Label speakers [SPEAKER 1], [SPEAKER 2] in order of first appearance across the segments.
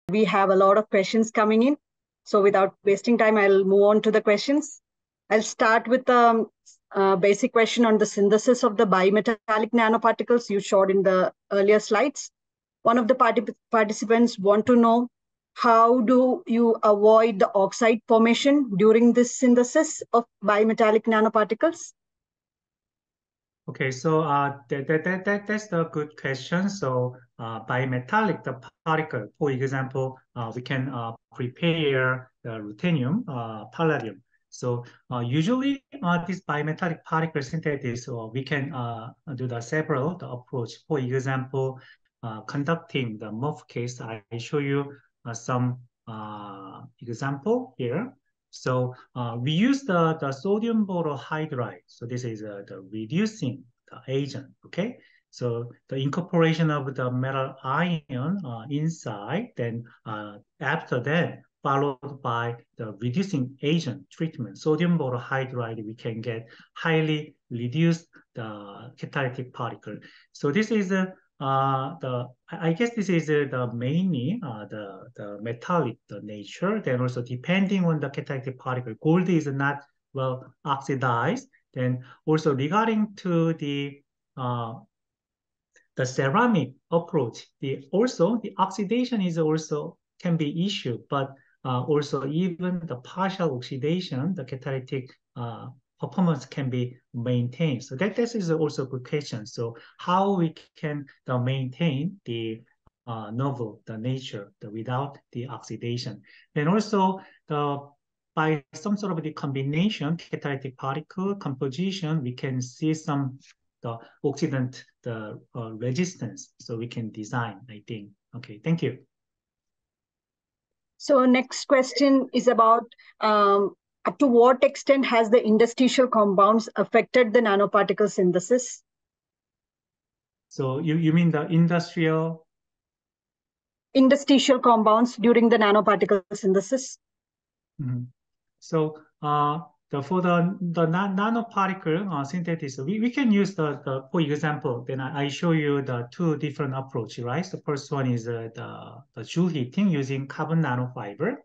[SPEAKER 1] we have a lot of questions coming in. So without wasting time, I'll move on to the questions. I'll start with the basic question on the synthesis of the bimetallic nanoparticles you showed in the earlier slides. One of the participants want to know, how do you avoid the oxide formation during this synthesis of bimetallic nanoparticles?
[SPEAKER 2] Okay, so that's a good question. So bimetallic, the particle, for example, we can prepare the ruthenium, palladium. So usually this bimetallic particle synthesis, we can do the several approach. For example, conducting the MOF case, I show you some example here. So we use the sodium borohydride. So this is the reducing the agent, okay? So the incorporation of the metal ion inside, then after that, followed by the reducing agent treatment, sodium borohydride, we can get highly reduced the catalytic particle. So this is I guess this is the mainly the metallic the nature. Then also depending on the catalytic particle, gold is not well oxidized. Then also regarding to the ceramic approach, the oxidation is also can be issue, but also even the partial oxidation, the catalytic performance can be maintained. So this is also a good question. So how we can maintain the novel, the nature, without the oxidation. Then also by some sort of the combination catalytic particle composition, we can see some the oxidant, the resistance. So we can design, I think. Okay, thank you.
[SPEAKER 1] So next question is about up to what extent has the interstitial compounds affected the nanoparticle synthesis?
[SPEAKER 2] So you mean the interstitial
[SPEAKER 1] compounds during the nanoparticle synthesis?
[SPEAKER 2] Mm-hmm. So for the nanoparticle synthesis, we can use the for example, then I show you the two different approach, right? The first one is the Joule heating using carbon nanofiber.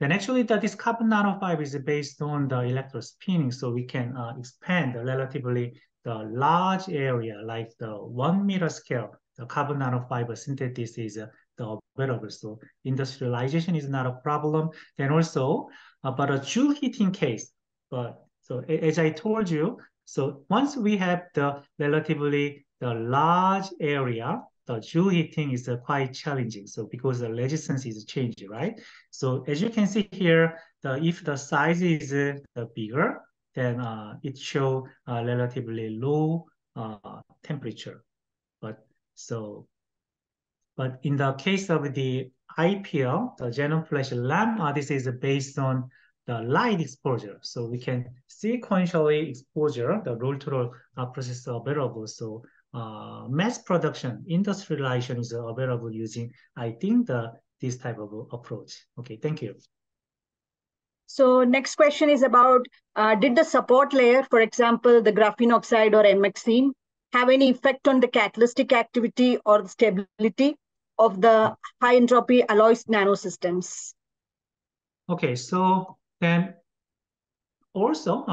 [SPEAKER 2] Then actually this carbon nanofiber is based on the electrospinning, so we can expand relatively the large area, like the 1 meter scale. The carbon nanofiber synthesis is the available, so industrialization is not a problem. Then also, but a Joule heating case, so as I told you, so once we have the relatively the large area, the Joule heating is quite challenging. So because the resistance is changing, right? So as you can see here, if the size is bigger, then it shows relatively low temperature. But in the case of the IPL, the genome flash lamp, this is based on the light exposure. So we can sequentially exposure the roll-to-roll process available. So mass production, industrialization is available using, I think, this type of approach. Okay, thank you.
[SPEAKER 1] So next question is about, did the support layer, for example, the graphene oxide or MXene, have any effect on the catalytic activity or the stability of the high entropy alloys nanosystems?
[SPEAKER 2] Okay, so then also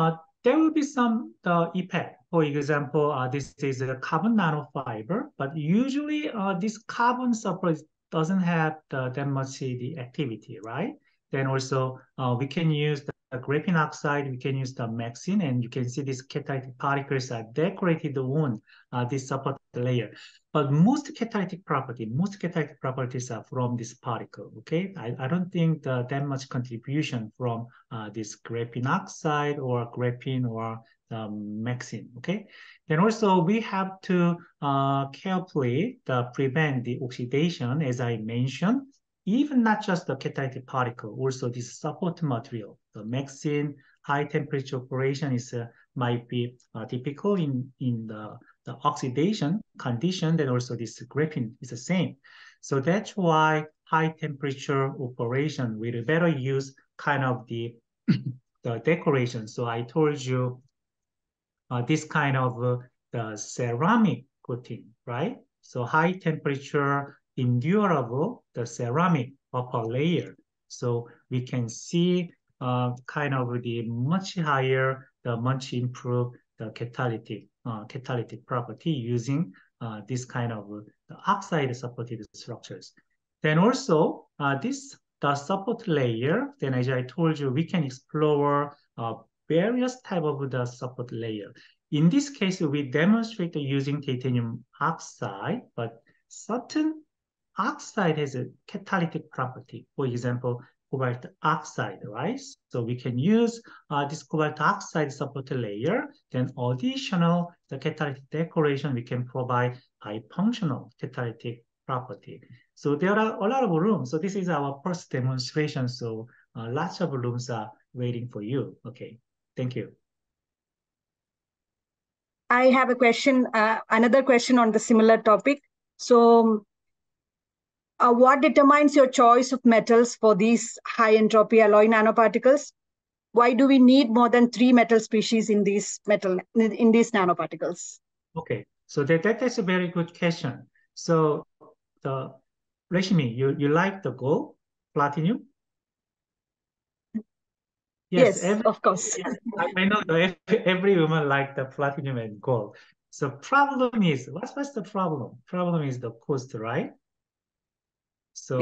[SPEAKER 2] there will be some effect. For example, this is a carbon nanofiber, but usually this carbon support doesn't have that much the activity, right? Then also we can use the graphene oxide, we can use the MXene, and you can see these catalytic particles are decorated on this support layer. But most catalytic properties are from this particle, okay? I don't think that much contribution from this graphene oxide or graphene or MXene, okay? Then also we have to carefully prevent the oxidation, as I mentioned, even not just the catalytic particle, also this support material, the MXene high temperature operation is might be typical in the oxidation condition. Then also this graphene is the same. So that's why high temperature operation will better use kind of the decoration. So I told you this kind of the ceramic coating, right? So high temperature endurable the ceramic upper layer. So we can see kind of the much higher, the much improved the catalytic property using this kind of the oxide supported structures. Then also the support layer. Then as I told you, we can explore various type of the support layer. In this case, we demonstrate using titanium oxide, but certain oxide has a catalytic property. For example, cobalt oxide, right? So we can use this cobalt oxide support layer. Then additional the catalytic decoration we can provide bifunctional catalytic property. So there are a lot of rooms. So this is our first demonstration. So lots of rooms are waiting for you. Okay, thank you.
[SPEAKER 1] I have a question, another question on the similar topic. So what determines your choice of metals for these high entropy alloy nanoparticles? Why do we need more than 3 metal species in these nanoparticles?
[SPEAKER 2] Okay, so that's a very good question. So the Rashmi, you like the gold, platinum?
[SPEAKER 1] Yes, of course.
[SPEAKER 2] I know every woman like the platinum and gold. So problem is, what's the problem? Problem is the cost, right?
[SPEAKER 1] Yes,
[SPEAKER 2] So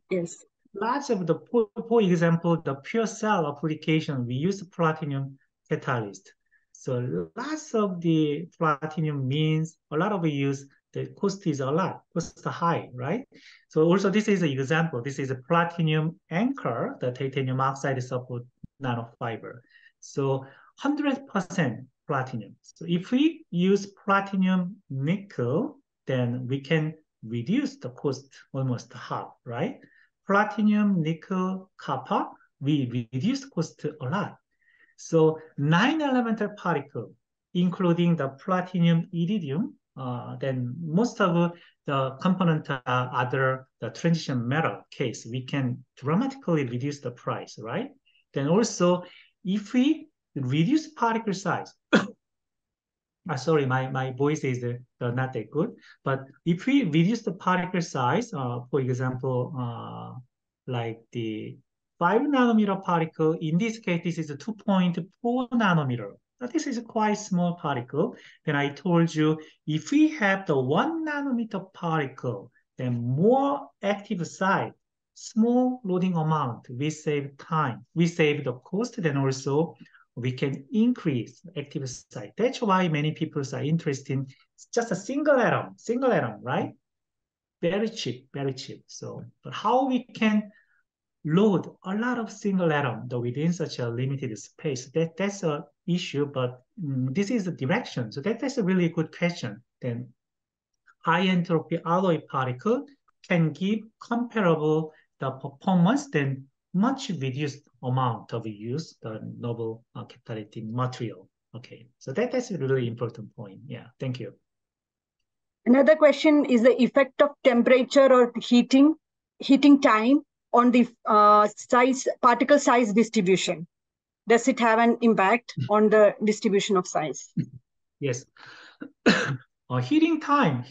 [SPEAKER 1] yes.
[SPEAKER 2] lots of the, for example, the pure cell application, we use platinum catalyst. So lots of the platinum means a lot of use, the cost is a lot, cost high, right? So also this is an example. This is a platinum anchor, the titanium oxide support nanofiber. So 100% platinum. So if we use platinum nickel, then we can reduce the cost almost half, right? Platinum, nickel, copper, we reduce cost a lot. So 9 elemental particle, including the platinum, iridium, then most of the component are other the transition metal case, we can dramatically reduce the price, right? Then also, if we reduce particle size, sorry, my voice is not that good. But if we reduce the particle size, for example, like the 5 nanometer particle, in this case, this is a 2.4 nanometer. This is a quite small particle. Then I told you, if we have the 1 nanometer particle, then more active site, small loading amount, we save time, we save the cost, then also we can increase active site. That's why many people are interested in just a single atom, right? Very cheap, very cheap. So, but how we can load a lot of single atom though within such a limited space, that's a issue, but this is the direction. So that's a really good question. Then high entropy alloy particle can give comparable the performance than much reduced amount of use the noble catalytic material. Okay, so that's a really important point. Yeah, thank you.
[SPEAKER 1] Another question is the effect of temperature or heating time on the particle size distribution. Does it have an impact on the distribution of size?
[SPEAKER 2] Yes. Heating time.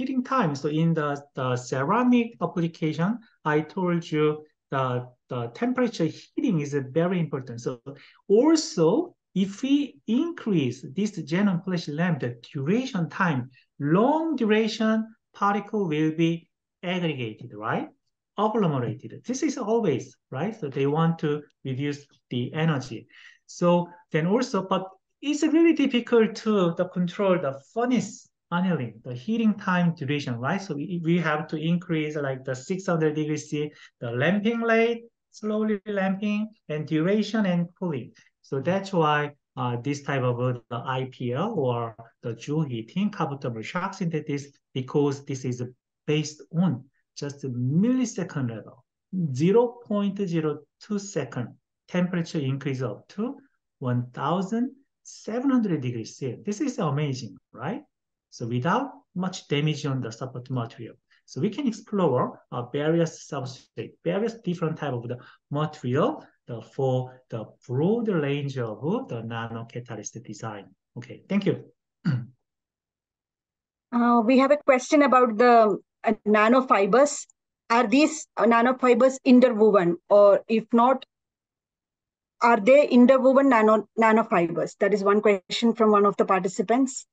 [SPEAKER 2] So in the ceramic application, I told you the temperature heating is very important. So also, if we increase this xenon flash lamp, the duration time, long duration particle will be aggregated, right? Agglomerated. This is always, right? So they want to reduce the energy. So then also, but it's really difficult to control the furnace annealing, the heating time duration, right? So we have to increase like the 600 degrees C, the lamping rate, slowly lamping, and duration and cooling. So that's why this type of the IPL or the Joule heating, carbon thermal shock synthesis, because this is based on just a millisecond level, 0.02 second temperature increase up to 1,700 degrees C. This is amazing, right? So without much damage on the support material. So we can explore various substrate, various different type of the material for the broad range of the nano catalyst design. Okay, thank you.
[SPEAKER 1] We have a question about the nanofibers. are these nanofibers interwoven, or if not, are they interwoven nanofibers? That is one question from one of the participants.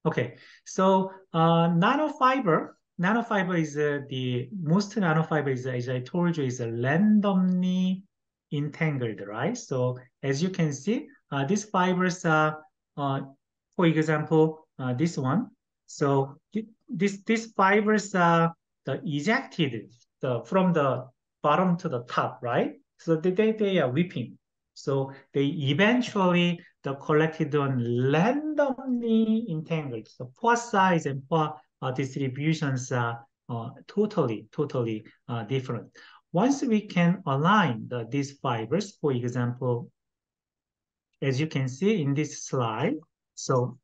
[SPEAKER 2] Okay, so nanofiber is the most nanofiber is, as I told you, is randomly entangled, right? So as you can see, these fibers are, for example, this one. So these fibers are ejected from the bottom to the top, right? So they are whipping. So they eventually collected on randomly entangled. So pore size and pore distributions are totally different. Once we can align these fibers, for example, as you can see in this slide, so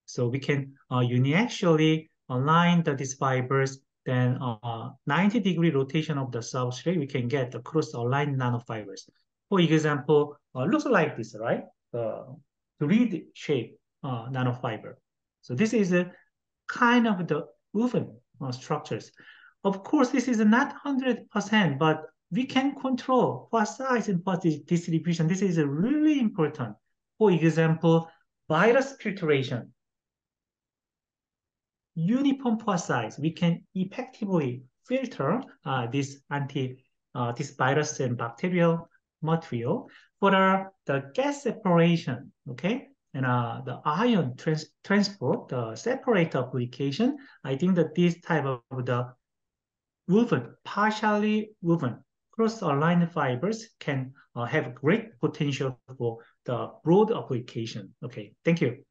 [SPEAKER 2] so we can uniaxially align these fibers, then 90-degree rotation of the substrate, we can get the cross-aligned nanofibers. For example, looks like this, right? The grid shape nanofiber. So this is a kind of the woven structures. Of course, this is not 100%, but we can control pore size and pore distribution. This is really important. For example, virus filtration. Uniform pore size, we can effectively filter this virus and bacterial material for the gas separation, okay? And the ion transport, the separator application, I think that this type of the partially woven, cross-aligned fibers can have great potential for the broad application. Okay, thank you.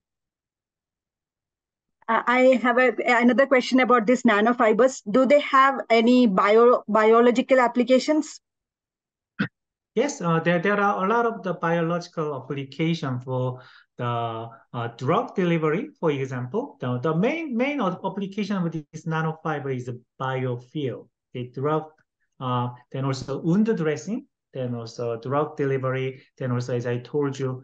[SPEAKER 1] I have another question about these nanofibers. Do they have any biological applications?
[SPEAKER 2] Yes, there are a lot of the biological application for the drug delivery, for example. The main application of this nanofiber is the biofuel, the drug, then also wound dressing, then also drug delivery, then also, as I told you,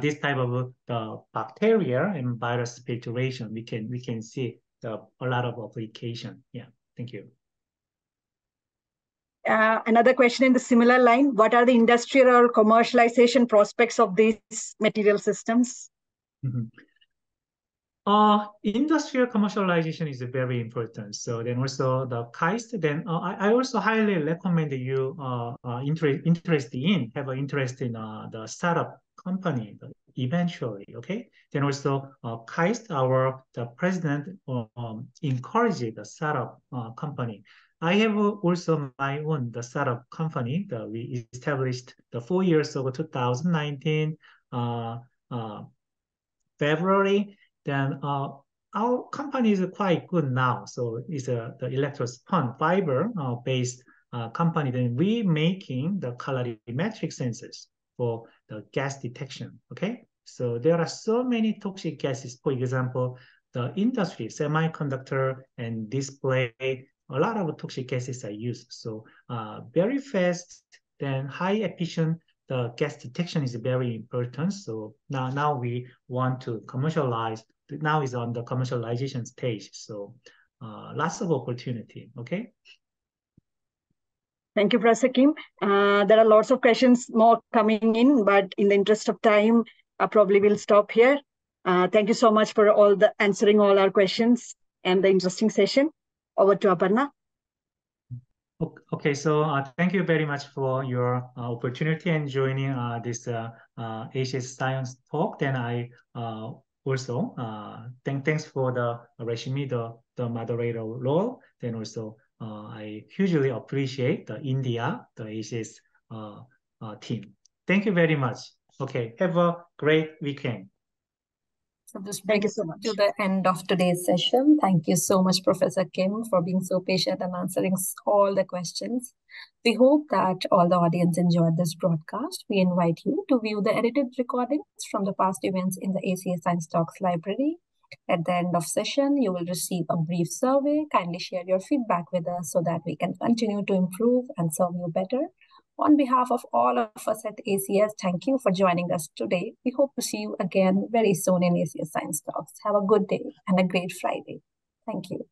[SPEAKER 2] this type of the bacteria and virus filtration, we can see a lot of application. Yeah, thank you.
[SPEAKER 1] Another question in the similar line: what are the industrial or commercialization prospects of these material systems?
[SPEAKER 2] Industrial commercialization is very important. So then also the KAIST, then I also highly recommend you interested in the startup company eventually. Okay. Then also KAIST, the president encouraged the startup company. I have also my own the startup company that we established 4 years ago, 2019 February. Then our company is quite good now. So it's the electrospun fiber based company. Then we making the colorimetric sensors for the gas detection. Okay. So there are so many toxic gases. For example, the industry, semiconductor and display, a lot of toxic gases are used. So very fast, then high efficient the gas detection is very important. So now we want to commercialize. Now is on the commercialization stage. So lots of opportunity. Okay.
[SPEAKER 1] Thank you, Professor Kim. There are lots of questions more coming in, but in the interest of time, I probably will stop here. Thank you so much for answering all our questions and the interesting session. Over to Aparna.
[SPEAKER 2] Okay, so thank you very much for your opportunity and joining this ACS Science Talk. Then I also thanks for the Rashmi, the moderator role. Then also I hugely appreciate the India, the ACS team. Thank you very much. Okay, have a great weekend.
[SPEAKER 3] So this brings us to the end of today's session. Thank you so much, Professor Kim, for being so patient and answering all the questions. We hope that all the audience enjoyed this broadcast. We invite you to view the edited recordings from the past events in the ACS Science Talks library. At the end of session, you will receive a brief survey. Kindly share your feedback with us so that we can continue to improve and serve you better. On behalf of all of us at ACS, thank you for joining us today. We hope to see you again very soon in ACS Science Talks. Have a good day and a great Friday. Thank you.